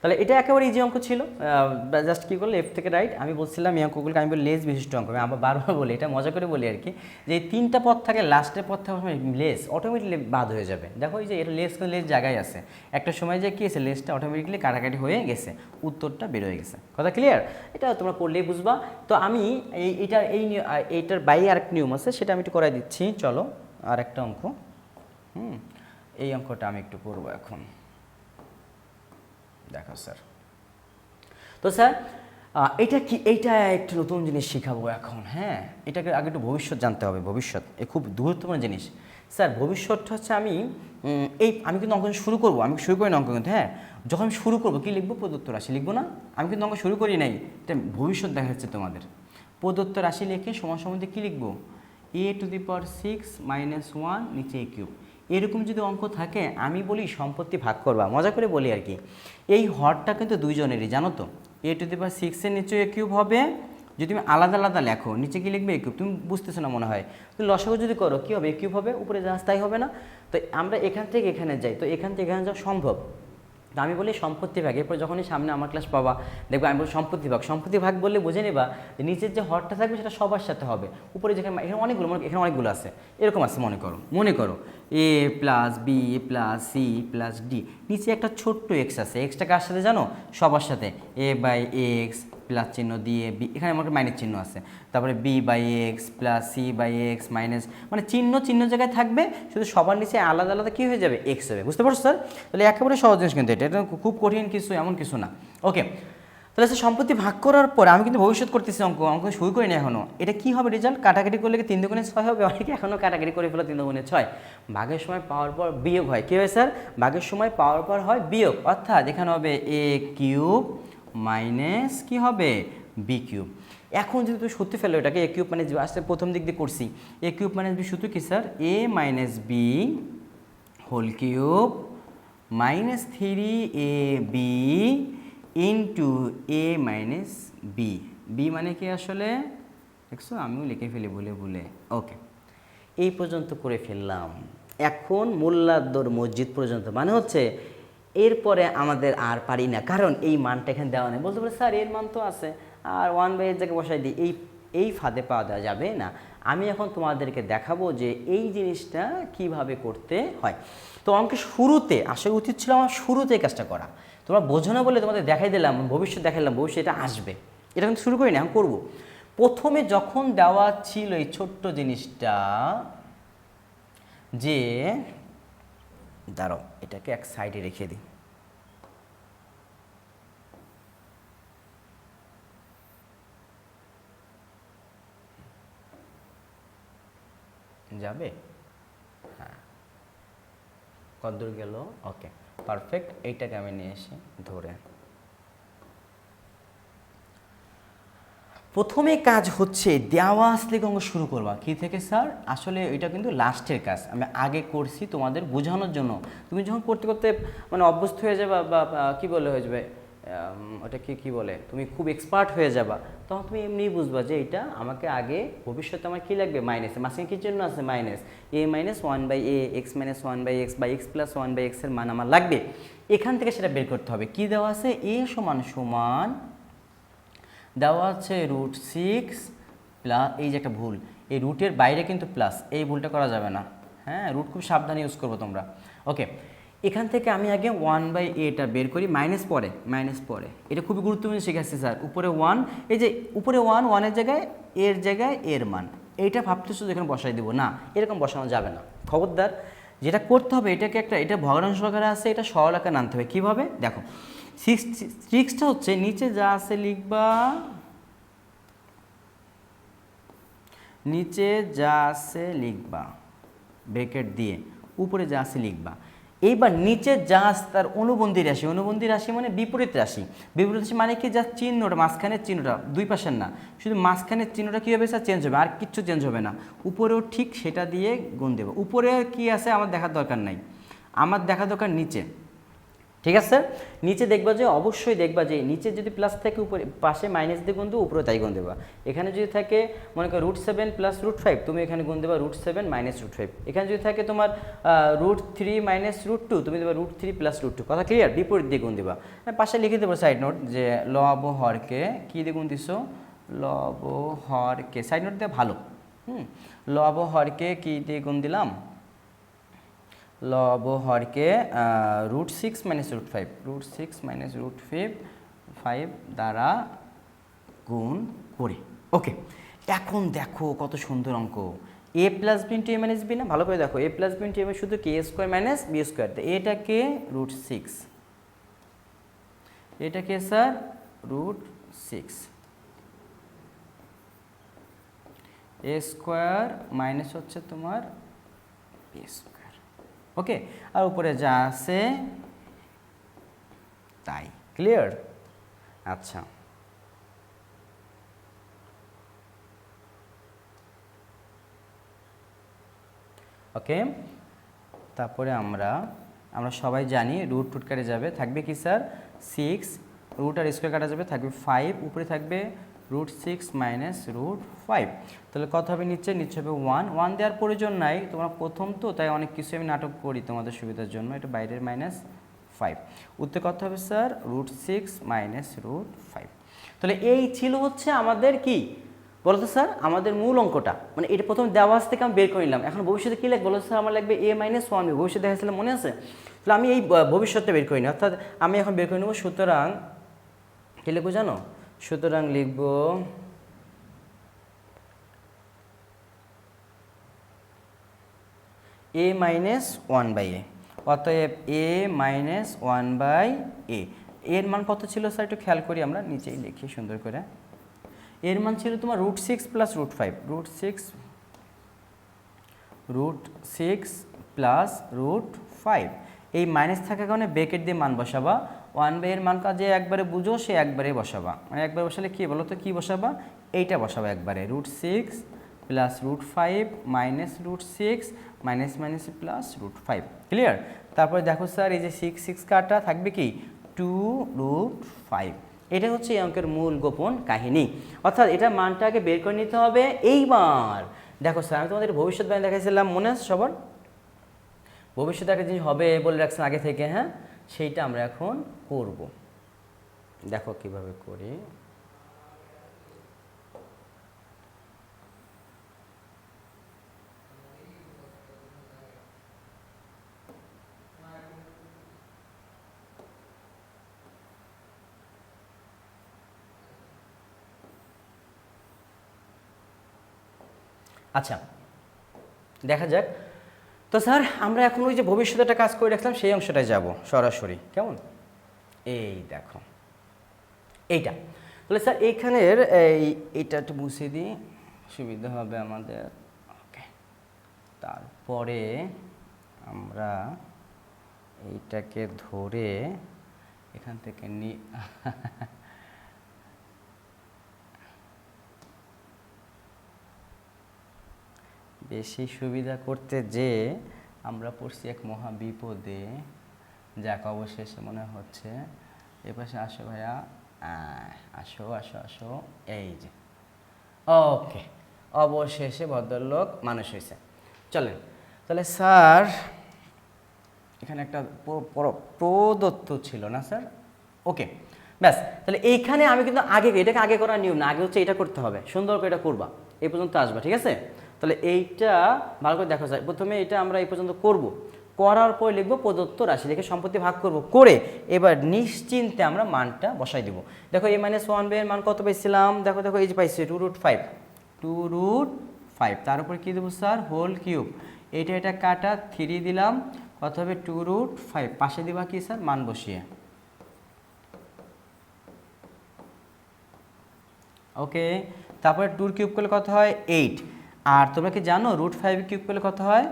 তাহলে এটা একেবারে ইজি অঙ্ক ছিল। জাস্ট কী করলো, লেফট থেকে রাইট। আমি বলছিলাম এই অঙ্কগুলোকে আমি বলি লেস বিশিষ্ট অঙ্ক। আমি আবার বারবার বলি, এটা মজা করে বলি আর কি, যে এই 3টা পদ থাকে, লাস্টের পদ থাকে লেস অটোমেটিকলি বাদ হয়ে যাবে। দেখো এই যে এটা লেস জায়গায় আছে, একটা সময় যে কী আছে, লেসটা অটোমেটিকলি কাটাকাটি হয়ে গেছে, উত্তরটা বের হয়ে গেছে। কথা ক্লিয়ার? এটা তোমরা করলেই বুঝবা। তো আমি এইটার বাইরে আরেকটা নিয়ম আছে, সেটা আমি একটু করাই দিচ্ছি। চলো আরেকটা অঙ্ক। এই অঙ্কটা আমি একটু করবো এখন। দেখো স্যার, তো স্যার এটা কি, এইটা একটু নতুন জিনিস শেখাবো এখন। হ্যাঁ, এটাকে আগে একটু ভবিষ্যৎ জানতে হবে। ভবিষ্যৎ এ খুব গুরুত্বপূর্ণ জিনিস স্যার। ভবিষ্যৎটা হচ্ছে আমি কিন্তু অঙ্ক শুরু করবো, আমি শুরু করি না অঙ্ক কিন্তু। হ্যাঁ, যখন আমি শুরু করবো কী লিখবো, প্রদত্ত রাশি লিখবো না? আমি কিন্তু অঙ্ক শুরু করি নাই, এটা ভবিষ্যৎ দেখা যাচ্ছে তোমাদের। প্রদত্ত রাশি লিখে সমান সম্বন্ধে কী লিখবো, a⁻6 - 1 নিচে a³। এরকম যদি অঙ্ক থাকে আমি বলি সম্পত্তি ভাগ করবা, মজা করে বলি আর কি। এই হরটা কিন্তু দুইজনেরই, জানো তো। a⁻6 এর নিচে a³ হবে। যদি তুমি আলাদা আলাদা লেখো, নিচে কি লিখবে a³, তুমি বুঝতেছো না মনে হয়। তো লসাগু যদি করো কী হবে, a³ হবে, উপরে যা তাই হবে না? তো আমরা এখান থেকে এখানে যাই, তো এখান থেকে এখানে যাওয়া সম্ভব। তো আমি বলি সম্পত্তি ভাগ। এরপর যখনই সামনে আমার ক্লাস পাবা দেখবে আমি বলি সম্পত্তি ভাগ। সম্পত্তি ভাগ বললে বুঝে নেবা যে নিচের যে হরটা থাকবে সেটা সবার সাথে হবে, উপরে যেখানে এখানে অনেকগুলো আছে, এরকম আছে মনে করো a+b + c + d, নিচে একটা ছোট্ট এক্স আছে। এক্সটা কার সাথে জানো, সবার সাথে। a/x প্লাস চিহ্ন দিয়ে বি, এখানে আমার মাইনাস চিহ্ন আছে। তারপরে b/x + c/x মাইনাস, মানে চিহ্ন জায়গায় থাকবে, শুধু সবার নিচে আলাদা আলাদা কী হয়ে যাবে, এক্স হবে। বুঝতে পারছো স্যার? তাহলে একেবারে সহজ জিনিস কিন্তু এটা খুব কঠিন কিছু, এমন কিছু না। ওকে, তাহলে স্যার সম্পত্তি ভাগ করার পর আমি কিন্তু ভবিষ্যৎ করতেছি, অঙ্ক শুরু করিনি এখনও। এটা কী হবে রেজাল্ট, কাটাকাটি করলে কি 3 × 6 হবে? অনেকে এখনও কাটাকাটি করে ফেলো 3 × 6। ভাগের সময় পাওয়ার পর বিয়োগ হয়। কী হয় স্যার, ভাগের সময় পাওয়ার পর হয় বিয়োগ, অর্থাৎ এখানে হবে a³ মাইনাস কী হবে, b³। এখন যদি তুমি সত্যি ফেলো এটাকে, a³ মানে আসলে প্রথম দিক দিয়ে করছি, a³ - b সূত্র কি sir, a - b whole cube minus 3ab into a - b। b মানে কি আসলে, দেখছো আমিও লিখে ফেলি ভুলে। ওকে, এই পর্যন্ত করে ফেললাম। এখন মোল্লাদ্দর মসজিদ পর্যন্ত, মানে হচ্ছে এরপরে আমাদের আর পারি না, কারণ এই মানটা এখানে দেওয়া নেই। বলতে পারে স্যার এর মান তো আছে, আর 1/এর জায়গায় বসাই দিই, এই ফাঁদে পাওয়া দেওয়া যাবে না। আমি এখন তোমাদেরকে দেখাবো যে এই জিনিসটা কিভাবে করতে হয়। তো অঙ্কের শুরুতে আসলে উচিত ছিল আমার শুরুতে এই কাজটা করা, তোমরা বোঝো না বলে তোমাদের দেখাই দিলাম, ভবিষ্যৎ দেখাইলাম, ভবিষ্যৎ এটা আসবে। এটা কিন্তু শুরু করি না, এখন করবো। প্রথমে যখন দেওয়া ছিল এই ছোট্ট জিনিসটা, যে দাঁড়াও এটাকে এক সাইডে রেখে দিই, যাবে? হ্যাঁ, কতদূর গেল? ওকে, পারফেক্ট। এইটাকে আমি নিয়ে এসে ধরে, প্রথমে কাজ হচ্ছে দেওয়া আসলে অঙ্ক শুরু করবা। কী থেকে স্যার, আসলে এটা কিন্তু লাস্টের কাজ, আমি আগে করছি তোমাদের বোঝানোর জন্য। তুমি যখন করতে করতে মানে অভ্যস্ত হয়ে যাবা, বা কী বলে হয়ে যাবে, ওটা কী বলে, তুমি খুব এক্সপার্ট হয়ে যাবা, তখন তুমি এমনিই বুঝবা যে এটা আমাকে আগে ভবিষ্যতে আমার কী লাগবে, মাইনাস। মাসিং কী জন্য আছে, minus a - 1/a x - 1/x বা x + 1/x এর মান আমার লাগবে। এখান থেকে সেটা বের করতে হবে। কি দেওয়া আছে, a = দেওয়া আছে √6 প্লাস, এই যে একটা ভুল, এই রুটের বাইরে কিন্তু প্লাস, এই ভুলটা করা যাবে না। হ্যাঁ, রুট খুব সাবধানে ইউজ করবো তোমরা। ওকে, এখান থেকে আমি আগে 1/aটা বের করি, মাইনাস পরে। এটা খুবই গুরুত্বপূর্ণ শিখাচ্ছি স্যার। উপরে 1, এই যে উপরে 1 এর জায়গায় এর মান, এইটা ভাবতেছো যেখানে বসাই দেবো না, এরকম বসানো যাবে না, খবরদার। যেটা করতে হবে, এটাকে এটা ভগ্নাংশ আকারে আছে, এটা সরল আকারে আনতে হবে। কীভাবে দেখো, 6টা হচ্ছে নিচে যা আছে লিখবা, ব্র্যাকেট দিয়ে, উপরে যা আছে লিখবা। এইবার নিচে যা আছে তার অনুবন্ধী রাশি মানে বিপরীত রাশি মানে কি, যা চিহ্নটা মাঝখানের চিহ্নটা, দুই পাশের না, শুধু মাঝখানের চিহ্নটা কী হবে স্যার, চেঞ্জ হবে, আর কিচ্ছু চেঞ্জ হবে না। উপরেও ঠিক সেটা দিয়ে গুণ দেবো। উপরে কি আছে আমার দেখার দরকার নাই, আমার দেখার দরকার নিচে। ঠিক আছে স্যার, নিচে দেখবা যে অবশ্যই দেখবা যে নিচে যদি প্লাস থাকে উপরে পাশে মাইনাস দিয়ে গুণ দেবো, উপরে তাই গুণ দেবা। এখানে যদি থাকে মনে করো √7 প্লাস √5, তুমি এখানে গুণ দেবা √7 মাইনাস √5। এখানে যদি থাকে তোমার √3 মাইনাস √2, তুমি দেবা √3 প্লাস √2। কথা ক্লিয়ার? বিপরীত দিয়ে গুণ দেবা। পাশে লিখে দেবো সাইড নোট যে লব হরকে কী দিয়ে গুণ দিছো, লব হরকে, সাইড নোট দিয়ে ভালো, লব হরকে কী দিয়ে গুণ দিলাম, লব হরকে √6 মাইনাস √5, √6 মাইনাস √5 দ্বারা গুণ করে। ওকে, এখন দেখো কত সুন্দর অঙ্ক, a plus B into a minus B না, ভালো করে দেখো, a plus B into a শুধু কে স্কোয়ার মাইনাস বি স্কোয়ার, এটাকে √6, এটাকে স্যার √6, a স্কোয়ার মাইনাস হচ্ছে তোমার বি স্কোয়ার। ওকে, আর উপরে যা আছে তাই। ক্লিয়ার? আচ্ছা, ওকে, তারপরে আমরা সবাই জানি রুট টুট কাটে যাবে, থাকবে কি স্যার 6, রুট আর স্কোয়ার কাটা যাবে, থাকবে 5, উপরে থাকবে √6 মাইনাস √5। তাহলে কত হবে নিচে হবে 1 দেওয়ার প্রয়োজন নাই, তোমরা প্রথম তো তাই অনেক কিছু আমি নাটক করি তোমাদের সুবিধার জন্য, এটা বাইরের -5। উত্তর কত হবে স্যার √6 মাইনাস √5। তাহলে এই ছিল হচ্ছে আমাদের কি বলতো স্যার, আমাদের মূল অঙ্কটা, মানে এটা প্রথম দেওয়া থেকে আমি বের করে নিলাম। এখন ভবিষ্যতে কী লাগবে বলো স্যার, আমার লাগবে a-1b, ভবিষ্যতে দেখাচ্ছিলাম মনে আছে? তাহলে আমি এই ভবিষ্যৎটা বের করি না, অর্থাৎ আমি এখন বের করে নেবো। সুতরাং কী লিখবো জানো, সুতরাং লিখব a-1/a, অতএব a-1/a। এর মান কত ছিল স্যার একটু খেয়াল করি, আমরা নিচেই লিখি সুন্দর করে। এর মান ছিল তোমার √6 প্লাস √5, √6 প্লাস √5। এই মাইনাস থাকার কারণে ব্রেকেট দিয়ে মান বসাবা, 1/a এর মান যে একবারে বুঝো সে একবারে বসাবা, মানে একবারে বসালে কী বলো তো, কী বসাবা, এইটা বসাবা একবারে, √6 plus √5 minus √6 minus minus plus √5। Clear? তারপরে দেখো স্যার এই যে 6 কাটা থাকবে কি 2√5। এটা হচ্ছে এই অঙ্কের মূল গোপন কাহিনী, অর্থাৎ এটা মানটাকে বের করে নিতে হবে। এইবার দেখো স্যার, আমি তোমাদের ভবিষ্যৎবাণী দেখাইছিলাম মনে আছে সবার, ভবিষ্যতে একটা জিনিস হবে বলে রাখছেন আগে থেকে, হ্যাঁ, সেইটা আমরা এখন করব। দেখো কিভাবে করি। আচ্ছা, দেখা যাক। তো স্যার আমরা এখন ওই যে ভবিষ্যতে একটা কাজ করে রাখলাম সেই অংশটায় যাব সরাসরি, কেমন? এই দেখো এইটা, তাহলে স্যার এইখানের এইটা একটু মুছে দিই, সুবিধা হবে আমাদের। ওকে, তারপরে আমরা এইটাকে ধরে এখান থেকে বেশি সুবিধা করতে যে আমরা পড়ছি এক মহা বিপদে, যাক অবশেষে মনে হচ্ছে। এপাশে আসো ভাইয়া, আসো আসো আসো, এই যে ওকে, অবশেষে ভদ্রলোক মানুষ হয়েছে। চলেন তাহলে স্যার, এখানে একটা প্রদত্ত ছিল না স্যার, ওকে ব্যাস। তাহলে এইখানে আমি কিন্তু এটাকে আগে করার নিয়ম না, আগে হচ্ছে এটা করতে হবে, সুন্দর করে এটা করবা, এই পর্যন্ত আসবা, ঠিক আছে? তাহলে এইটা ভালো করে দেখা যায়, প্রথমে এটা আমরা এই পর্যন্ত করব, করার পর লিখবো প্রদত্ত রাশি, লিখে সম্পত্তি ভাগ করব, করে এবার নিশ্চিন্তে আমরা মানটা বসাই দেবো। দেখো a-1b এর মান কত পাইছিলাম, দেখো দেখো এই যে পাইছি 2√5, তার উপরে কী দেবো স্যার হোল কিউব, এটা কাটা 3 দিলাম, কত হবে 2√5, পাশে দিবা কি স্যার মান বসিয়ে। ওকে, তারপরে 2 কিউব করলে কত হয় 8, আর তোমরা কি জানো √5 কিউব করলে কত হয়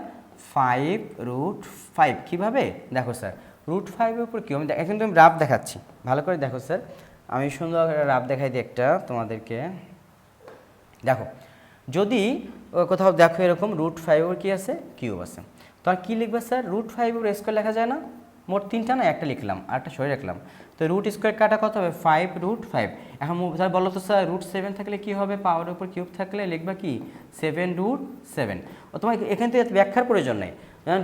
5√5। কীভাবে দেখো স্যার, √5 এর উপর কিউব, আমি এখন তুমি রাফ দেখাচ্ছি, ভালো করে দেখো স্যার, আমি সুন্দর রাফ দেখাই দিই একটা তোমাদেরকে। দেখো যদি কোথাও দেখো এরকম √5 এর কী আছে কিউব আছে, তখন কী লিখবে স্যার, √5 এর স্কোয়ার লেখা যায় না, মোট 3টা না একটা লিখলাম আর একটা সরে রাখলাম। তো রুট স্কোয়ার কাটা কত হবে 5√5। এখন স্যার বলো তো স্যার √7 থাকলে কি হবে, পাওয়ারের উপর কিউব থাকলে লিখবা কি 7√7। তোমার এখান থেকে ব্যাখ্যার প্রয়োজন নেই,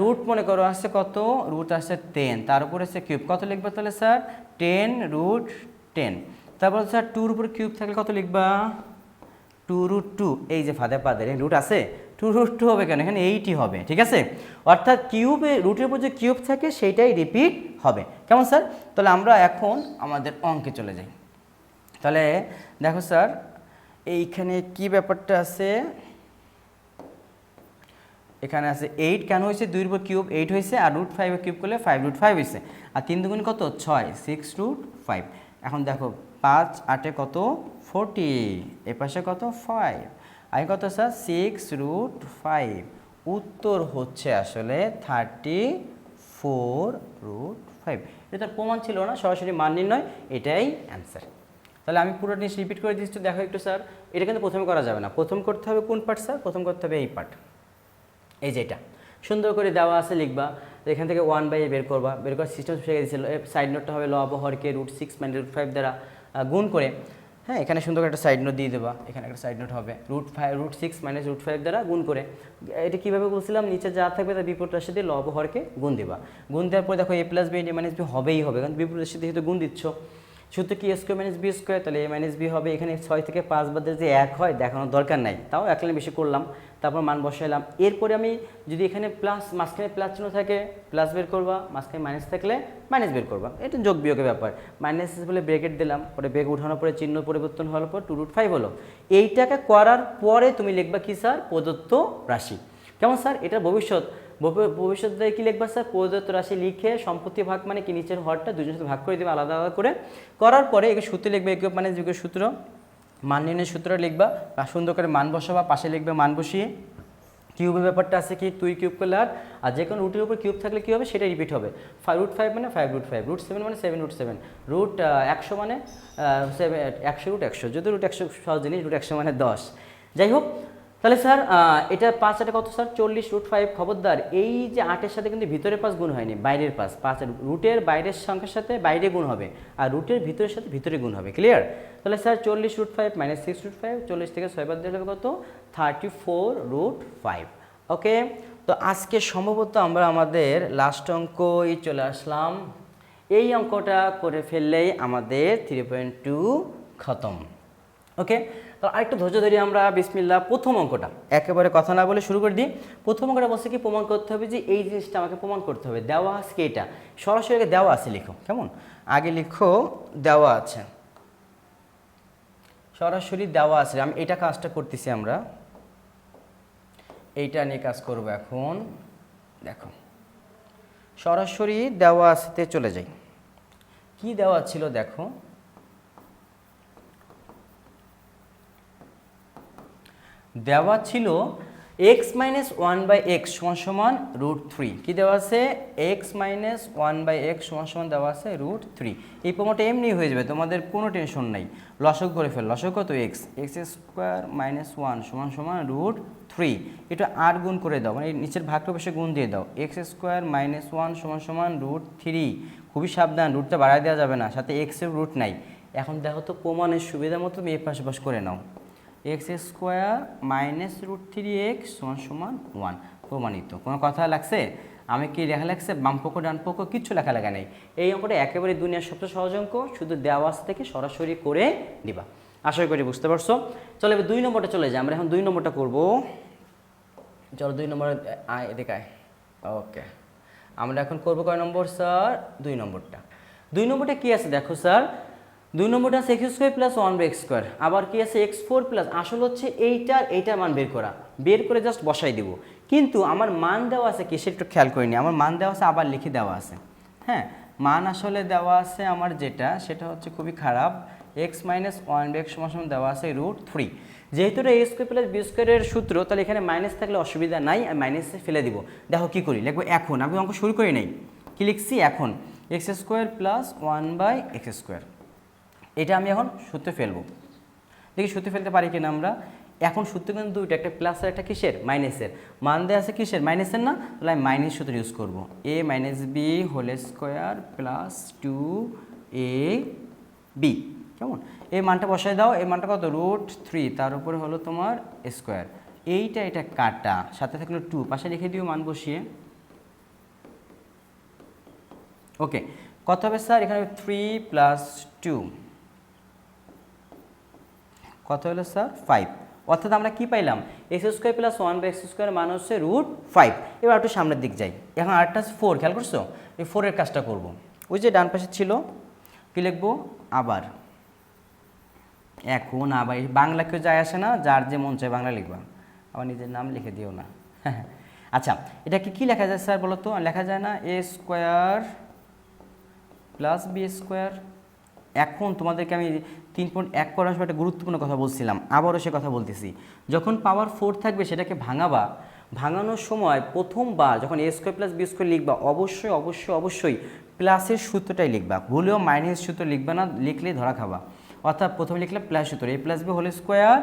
রুট মনে করো আসছে কত, রুট আসছে 10, তার উপরে আছে কিউব, কত লিখবা তাহলে স্যার 10√10। তারপর স্যার 2-র উপর কিউব থাকলে কত লিখবা 2√2। এই যে ফাঁদে পাদের রুট আছে 2√2 হবে কেন, এখানে 8ই হবে, ঠিক আছে। অর্থাৎ কিউবে রুটের উপর যে কিউব থাকে সেইটাই রিপিট হবে, কেমন স্যার। তাহলে আমরা এখন আমাদের অঙ্কে চলে যাই। তাহলে দেখো স্যার এইখানে কি ব্যাপারটা আছে, এখানে আছে 8 কেন হয়েছে, 2-এর উপর কিউব 8 হয়েছে, আর √5 কিউব করলে 5√5 হয়েছে, আর 3 দুগুণ কত 6, 6√5। এখন দেখো 5 8 কত 40, এ পাশে কত 5, আর কত স্যার 6√5। উত্তর হচ্ছে আসলে 34√5। এটা তার প্রমাণ ছিল না, সরাসরি মান নির্ণয়, এটাই অ্যান্সার। তাহলে আমি পুরো জিনিস রিপিট করে দিচ্ছি, দেখো একটু স্যার। এটা কিন্তু প্রথমে করা যাবে না, প্রথম করতে হবে কোন পার্ট স্যার, প্রথম করতে হবে এই পার্ট, এই যে এটা সুন্দর করে দেওয়া আছে লিখবা। এখান থেকে 1/a বের করবা, বের করার সিস্টেম শিখে দিয়েছিল। সাইড নোটটা হবে লব হরকে √6 - √5 দ্বারা গুণ করে, হ্যাঁ এখানে সুন্দর করে একটা সাইড নোট দিয়ে দেবা, এখানে একটা সাইড নোট হবে √6 - √5 দ্বারা গুণ করে। এটা কীভাবে বলছিলাম, নিচে যা থাকবে তার বিপরীত রাশি দিয়ে লব হরকে গুণ দেবা। গুণ দেওয়ার পরে দেখো a + b - b হবেই হবে, কারণ বিপরীত রাশি দিয়ে গুণ দিচ্ছ। সূত্র কি a² - b², তাহলে a - b হবে। এখানে 6 থেকে 5 বাদে যে 1 হয় দেখানোর দরকার নাই, তাও 1 লাইন বেশি করলাম, তারপর মান বসাইলাম। এরপরে আমি যদি এখানে প্লাস, মাঝখানে প্লাস চিহ্ন থাকে প্লাস বের করবা, মাঝখানে মাইনাস থাকলে মাইনাস বের করবা, এটা যোগ বিয়োগের ব্যাপার। মাইনাস বলে ব্রেকেট দিলাম, পরে ব্রেক উঠানোর পরে চিহ্ন পরিবর্তন হওয়ার পর 2√5 হলো। এইটাকে করার পরে তুমি লিখবা কি স্যার, প্রদত্ত রাশি। কেমন স্যার, এটা ভবিষ্যতে কি লিখবা স্যার, প্রদত্ত রাশি লিখে সম্পত্তি ভাগ মানে কি নিচের হরটা দুজনের সাথে ভাগ করে দেবে আলাদা আলাদা করে। করার পরে একে সূত্র লিখবে, একে মানে যোগের সূত্র, মান নির্ণয়ের সূত্র লিখবা, সুন্দর করে মান বসাবা, পাশে লিখবে মান বসিয়ে। কিউবের ব্যাপারটা আছে কি, 2 কিউব করলে আর যে কোনো রুটের উপর কিউব থাকলে কী হবে সেটা রিপিট হবে। 5√5 মানে 5√5, √7 মানে 7√7, √100 মানে 100√100, যদি √100 সহজ জিনিস, √100 মানে 10। যাই হোক, তাহলে স্যার এটা 5 8 কত স্যার 40√5। খবরদার এই যে 8-এর সাথে কিন্তু ভিতরের 5 গুণ হয়নি, বাইরের 5 রুটের বাইরের সংখ্যার সাথে বাইরে গুণ হবে, আর রুটের ভিতরের সাথে ভিতরে গুণ হবে, ক্লিয়ার। তাহলে স্যার 40√5 - 6√5, 40 থেকে 6 বাদ দিলে কত 34√5। ওকে, তো আজকে সম্ভবত আমরা আমাদের লাস্ট অঙ্কই চলে আসলাম। এই অঙ্কটা করে ফেললেই আমাদের 3.2 খতম। ওকে, তো আরেকটু ধৈর্য ধরে আমরা বিসমিল্লাহ প্রথম অঙ্কটা একেবারে কথা না বলে শুরু করে দিই। প্রথম অঙ্কটা বলছে কি, প্রমাণ করতে হবে যে এই জিনিসটা আমাকে প্রমাণ করতে হবে। দেওয়া আছে এটা, সরাসরি দেওয়া আছে, লিখো কেমন, আগে লিখো দেওয়া আছে, সরাসরি দেওয়া আছে। আমি এটা কাজটা করতেছি, আমরা এইটা নিয়ে কাজ করব এখন। দেখো সরাসরি দেওয়া আছে চলে যাই, কি দেওয়া ছিল দেখো, দেওয়া ছিল x - 1/x = √3। কি দেওয়া আছে, x - 1/x = দেওয়া আছে √3। এই প্রমাণটা এমনি হয়ে যাবে, তোমাদের কোনো টেনশন নাই। লসক করে ফেল, লসক কত x² - 1 = √3। এটা 8 গুণ করে দাও, মানে নিচের ভাগটা বসে গুণ দিয়ে দাও, x² - 1 = √3। খুবই সাবধান, রুটটা বাড়ায় দেওয়া যাবে না, সাথে x এর রুট নাই। এখন দেখো তো প্রমাণের সুবিধা মতো তুমি এই পাশে পাশ করে নাও, x² - √3x = 1, প্রমাণিত। কোনো কথা লাগছে, আমি কি লেখা লাগছে বাম পক্ষ ডান পক্ষ, কিচ্ছু লেখা লাগা নেই। এই অঙ্কটা একেবারে দুনিয়ার সবচেয়ে সহজ অঙ্ক, শুধু দেওয়া আছে থেকে সরাসরি করে দিবা, আশা করি বুঝতে পারছো। চলো এবার 2 নম্বরটা চলে যাই, আমরা এখন 2 নম্বরটা করবো। চলো 2 নম্বর দেখায়। ওকে, আমরা এখন করবো কয় নম্বর স্যার, 2 নম্বরটা। 2 নম্বরটা কি আছে দেখো স্যার, 2 নম্বরটা আছে x² + 1/x², আবার কি আছে x4 প্লাস, আসল হচ্ছে এইটার মান বের করে জাস্ট বসাই দিব। কিন্তু আমার মান দেওয়া আছে কি, সেটা একটু খেয়াল করিনি, আমার মান দেওয়া আছে আবার লিখে দেওয়া আছে। হ্যাঁ, মান আসলে দেওয়া আছে আমার যেটা, সেটা হচ্ছে খুবই খারাপ, x - 1/x = দেওয়া আছে √3। যেহেতু এটা a² + b² এর সূত্র, তাহলে এখানে মাইনাস থাকলে অসুবিধা নাই, আমি মাইনাসে ফেলে দিব। দেখো কি করি, লিখবো এখন, আমি অঙ্ক শুরু করি নাই, কি লিখছি এখন, x² + 1/x²। এটা আমি এখন সূত্রে ফেলবো, দেখি সূত্রে ফেলতে পারি কিনা আমরা। এখন সূত্র কিন্তু দুইটা, একটা প্লাসের একটা কিসের, মাইনাসের। মান দেওয়া আছে কিসের, মাইনাসের না, তাহলে আমি মাইনাস সূত্র ইউজ করবো, a minus B whole square plus 2ab, কেমন। এই মানটা বসায় দাও, এই মানটা কত, √3, তার উপরে হলো তোমার স্কোয়ার, এইটা এটা কাটা, সাথে থাকলো 2, পাশে লিখে দিও মান বসিয়ে। ওকে, কত হবে স্যার, এখানে 3 + 2 কত হলো স্যার, 5। অর্থাৎ আমরা কি পাইলাম, x² + 1/x² মান হচ্ছে √5। এবার একটু সামনের দিক যাই, এখন আরেকটা 4, খেয়াল করছো, এই 4 এর কাজটা করব। ওই যে ডান পাশে ছিল, কি লিখবো, আবার। এখন আবার বাংলা কেউ যায় আসে না, যার যে মন চায় বাংলা লিখবা, আবার নিজের নাম লিখে দিও না। আচ্ছা, এটাকে কি লেখা যায় স্যার বলো তো, লেখা যায় না a² + b²। এখন তোমাদেরকে আমি 3.1 করার সময় একটা গুরুত্বপূর্ণ কথা বলছিলাম, আবারও সে কথা বলতেছি। যখন পাওয়ার 4 থাকবে সেটাকে ভাঙাবা, ভাঙানোর সময় প্রথমবার যখন a² + b² লিখবা, অবশ্যই অবশ্যই অবশ্যই প্লাসের সূত্রটাই লিখবা, ভুলেও মাইনাস সূত্র লিখবা না, লিখলেই ধরা খাবা। অর্থাৎ প্রথমে লিখলে প্লাস সূত্র, a + b whole square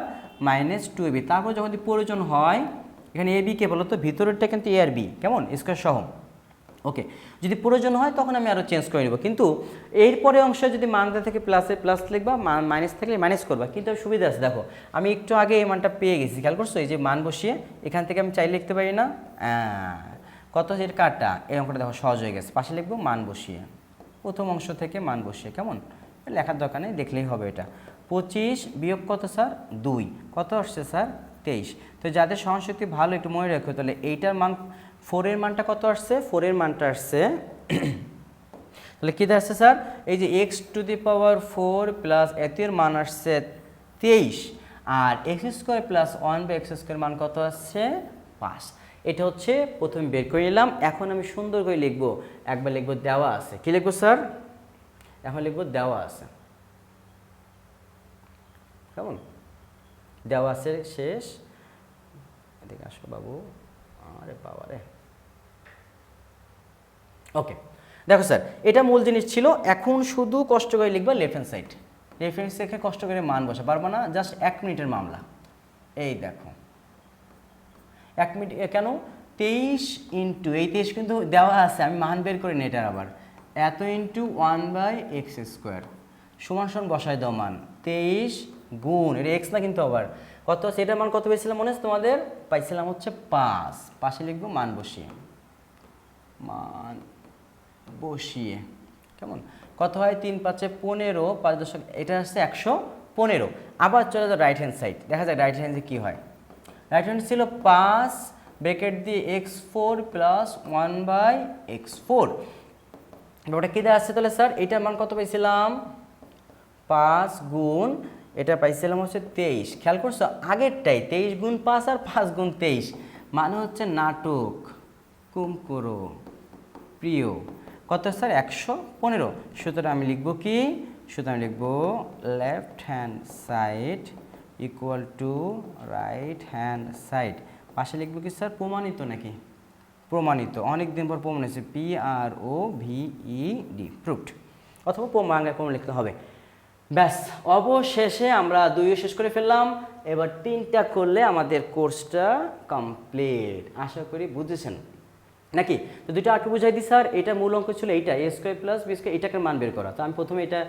minus 2ab, তারপর যখন প্রয়োজন হয়, এখানে a b কে বলো তো, ভিতরেরটা কিন্তু a আর b, কেমন, স্কোয়ার সহ। ওকে, যদি প্রয়োজন হয় তখন আমি আরও চেঞ্জ করে নেব, কিন্তু এরপরে অংশে যদি মানটা থেকে প্লাসে প্লাস লিখবা, মাইনাস থাকলে মাইনাস করবা, কিন্তু সুবিধা আছে। দেখো আমি একটু আগে এই মানটা পেয়ে গেছি, খেয়াল করছো, এই যে মান বসিয়ে এখান থেকে আমি চাইলে লিখতে পারি না, কত এর কাটা, এই অঙ্কটা দেখো সহজ হয়ে গেছে, পাশে লিখবো মান বসিয়ে, প্রথম অংশ থেকে মান বসিয়ে, কেমন, লেখার দরকার নেই, দেখলেই হবে। এটা 25 বিয়োগ কত স্যার, 2, কত আসছে স্যার, 23। তো যাদের সহনশক্তি ভালো একটু মনে রাখো, তাহলে এইটার মান 4 এর মানটা কত আসছে, 4 এর মানটা আসছে তাহলে কী আসছে স্যার, এই যে x⁴ প্লাস এর মান আসছে 23, আর x² + 1/x² মান কত আসছে, 5। এটা হচ্ছে প্রথমে বের করে নিলাম। এখন আমি সুন্দর করে লিখবো, একবার লিখবো দেওয়া আছে, কি লিখবো স্যার, এখন লিখবো দেওয়া আছে, কেমন, দেওয়া আছে শেষ। এদিকে আসো বাবু, আরে বাবা রে। ওকে, দেখো স্যার, এটা মূল জিনিস ছিল। এখন শুধু কষ্ট করে লিখবা left hand side, left hand সাইডে কষ্ট করে মান বসা পারবা না, জাস্ট 1 মিনিটের মামলা। এই দেখো 1 মিনিট কেন, 23 ইন্টু, এই 23 কিন্তু দেওয়া আছে, আমি মান বের করে নিই এটার, আবার এত ইন্টু 1/x² সমান সমান বসায় দাও মান, 23 গুণ, এটা এক্স না কিন্তু, আবার কত, সেটার মান কত পেয়েছিলাম মনে আছে তোমাদের, পাইছিলাম হচ্ছে 5, পাশে লিখবো মান বসিয়ে, মান বসিয়ে, কেমন, কত হয়, 3 × 5 = 15, 5 এটা আসছে 115। আবার চলে যাও রাইট হ্যান্ড সাইড, দেখা যায় রাইট হ্যান্ডে কী হয়। রাইট হ্যান্ড ছিল 5 ব্র্যাকেট দিয়ে x4 + 1/x4, ওটা কী দেওয়া আসছে তাহলে স্যার, এটার মান কত পাইছিলাম, 5 গুণ, এটা পাইছিলাম হচ্ছে 23। খেয়াল করছো আগেরটাই, 23 গুণ 5 আর 5 গুণ 23, মানে হচ্ছে নাটক কুম করো প্রিয়, কত স্যার, 115। সুতরাং আমি লিখবো কি, সুতরাং লিখবো left hand side equal to right hand side, পাশে লিখবো কি স্যার, প্রমাণিত নাকি, প্রমাণিত, অনেক দিন পর প্রমাণ হয়েছে, PROVED, প্রুভড, অথবা বাংলায় প্রমাণ লিখতে হবে। ব্যাস, অবশেষে আমরা 2 শেষ করে ফেললাম। এবার 3টা করলে আমাদের কোর্সটা কমপ্লিট, আশা করি বুঝেছেন নাকি। তো 2টা আগে বুঝাই দিই স্যার, এটা মূল অঙ্ক ছিল এইটা, a² + b², এটাকে মান বের করা। তো আমি প্রথমে এটা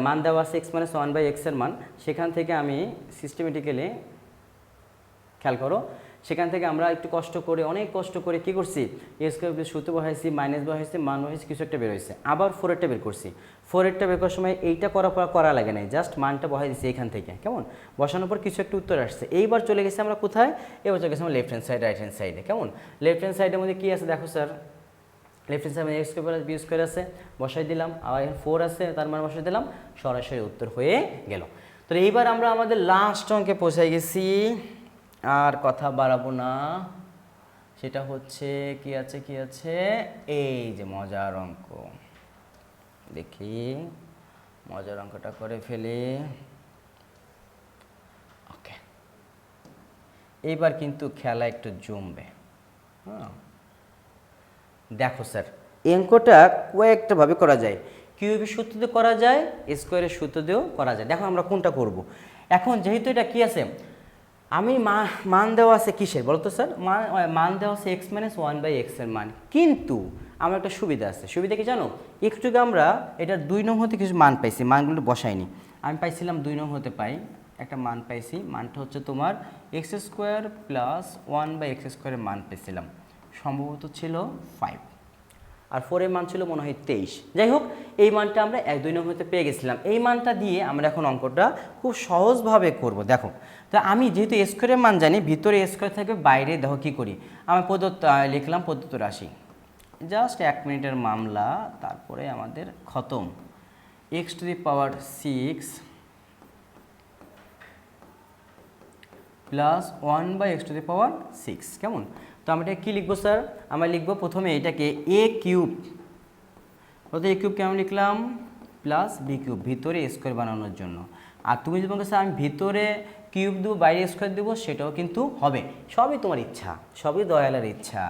মান দেওয়া আছে x - 1/x এর মান, সেখান থেকে আমি সিস্টেমেটিক্যালি, খেয়াল করো, সেখান থেকে আমরা একটু কষ্ট করে, অনেক কষ্ট করে কী করছি, a² সূত্র বসাইছি, মাইনাস বসাইছি, মান বসাইছি, কিছু একটা বের হয়েছে। আবার 4 বের করছি, 4 বের করার সময় এইটা করা লাগে নাই, জাস্ট মানটা বসাই দিচ্ছি এখান থেকে, কেমন, বসানোর পর কিছু একটা উত্তর আসছে। এইবার চলে গেছি আমরা কোথায়, এবার চলে গেছি আমরা left hand side, right hand সাইডে, কেমন। লেফট হ্যান্ড সাইডের মধ্যে কী আছে দেখো স্যার, লেফট হ্যান্ড সাইডে x² + b² আছে, বসাই দিলাম, আবার 4 আছে, তার মান বসাই দিলাম, সরাসরি উত্তর হয়ে গেল। তো এইবার আমরা আমাদের লাস্ট অঙ্কে পৌঁছাই গেছি, আর কথা বাড়াবো না, সেটা হচ্ছে কি আছে, এই যে মজার অঙ্ক, দেখি মজার অঙ্কটা করে ফেলি। ওকে, এইবার কিন্তু খেলা একটু জমবে। হ্যাঁ, দেখো স্যার, এই অঙ্কটা কয়েকটা ভাবে করা যায়, কিউবের সূত্র দিয়ে করা যায়, স্কোয়ারের সূত্র দিয়েও করা যায়। দেখো আমরা কোনটা করব। এখন যেহেতু এটা কি আছে, আমি মান দেওয়া আছে কিসের বলো তো স্যার? মান দেওয়া আছে x - 1/x এর মান, কিন্তু আমার একটা সুবিধা আছে। সুবিধা কি জানো? একটু আগে আমরা এটার 2 নং হতে কিছু মান পাইছি, মানগুলো বসাইনি। আমি পাইছিলাম 2 নং হতে পাই একটা মান পাইছি, মানটা হচ্ছে তোমার x² + 1/x² এর মান পেয়েছিলাম, সম্ভবত ছিল 5, আর 4 এর মান ছিল মনে হয় 23। যাই হোক, এই মানটা আমরা 2 নং হতে পেয়ে গেছিলাম। এই মানটা দিয়ে আমরা এখন অঙ্কটা খুব সহজভাবে করব। দেখো, তো আমি যেহেতু স্কোয়ারের মান জানি, ভিতরে স্কোয়ার থাকবে, বাইরে দেখো কী করি, আমি প্রদত্ত লিখলাম প্রদত্ত রাশি, জাস্ট 1 মিনিটের মামলা, তারপরে আমাদের খতম। x⁶ প্লাস 1/x⁶, কেমন? তো আমরা এটা কী লিখবো স্যার? আমরা লিখবো প্রথমে এটাকে a³ প্রথমে a³ কেমন লিখলাম +b³, ভিতরে স্কোয়ার বানানোর জন্য। আর তুমি যদি বলতে স্যার আমি ভিতরে কিউব দেবো বাইরে স্কোয়ার দেবো, সেটাও কিন্তু হবে, সবই তোমার ইচ্ছা, সবই দয়ালের ইচ্ছা।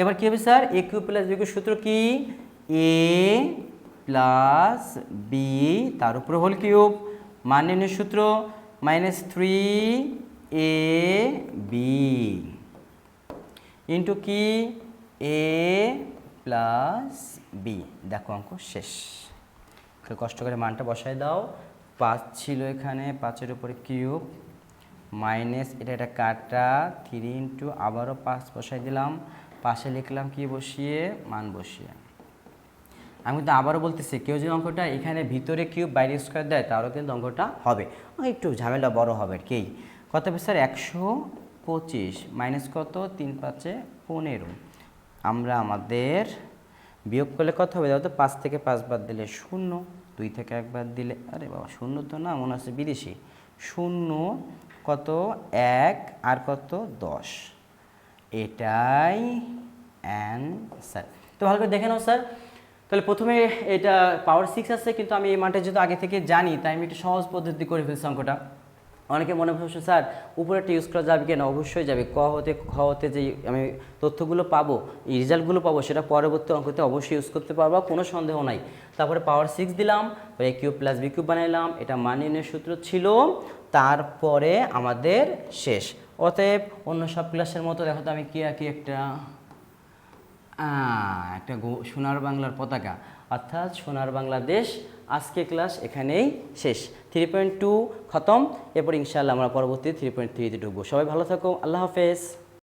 এবার কী হবে স্যার? a³ + b³ সূত্র কি? a + b তার উপরে হোল কিউব, মান নির্ণয়ের সূত্র -3ab ইন্টু কি a + b। দেখো অঙ্ক শেষ। কষ্ট করে মানটা বসায় দাও। 5 ছিল এখানে, 5-এর উপরে কিউব মাইনাস এটা কাটা 3 ইন্টু আবারও 5 বসাই দিলাম, পাশে লিখলাম কি বসিয়ে? মান বসিয়ে। আমি কিন্তু আবারও বলতেছি, কেউ যদি অঙ্কটা এখানে ভিতরে কিউব বাইরে স্কোয়ার দেয়, তাহলে কিন্তু অঙ্কটা হবে, একটু ঝামেলা বড় হবে। কি কত হবে স্যার? 125 মাইনাস কত? 3×5 = 15। আমরা আমাদের বিয়োগ করলে কত হবে? দেখো তো, 5 থেকে 5 বাদ দিলে 0, 2 থেকে 1 বাদ দিলে, আরে বাবা 0 তো না, মনে হচ্ছে বিদেশি। 0 কত? 1 আর কত? 10। এটাই অ্যান্সার। তো ভালো করে দেখে নাও স্যার। তাহলে প্রথমে এটা পাওয়ার 6 আছে, কিন্তু আমি এই মানটা যেহেতু আগে থেকে জানি, তাই আমি একটু সহজ পদ্ধতি করে ফেলছি অঙ্কটা। অনেকে মনে করছে স্যার উপরেরটা ইউজ করা যাবে কিনা? অবশ্যই যাবে। খ হতে যে আমি তথ্যগুলো পাবো, এই রেজাল্টগুলো পাবো, সেটা পরবর্তী অঙ্কতে অবশ্যই ইউজ করতে পারবো, কোনো সন্দেহ নাই। তারপরে পাওয়ার 6 দিলাম, a³ + b³ বানাইলাম, এটা মান নির্ণয়ের সূত্র ছিল, তারপরে আমাদের শেষ। অতএব অন্য সব ক্লাসের মতো দেখো তো আমি কি আঁকি? একটা সোনার বাংলার পতাকা, অর্থাৎ সোনার বাংলাদেশ। আজকে ক্লাস এখানেই শেষ। 3.2 খতম। এরপর ইনশাআল্লাহ আমরা পরবর্তী 3.3-তে ঢুকবো। সবাই ভালো থাকো, আল্লাহ হাফেজ।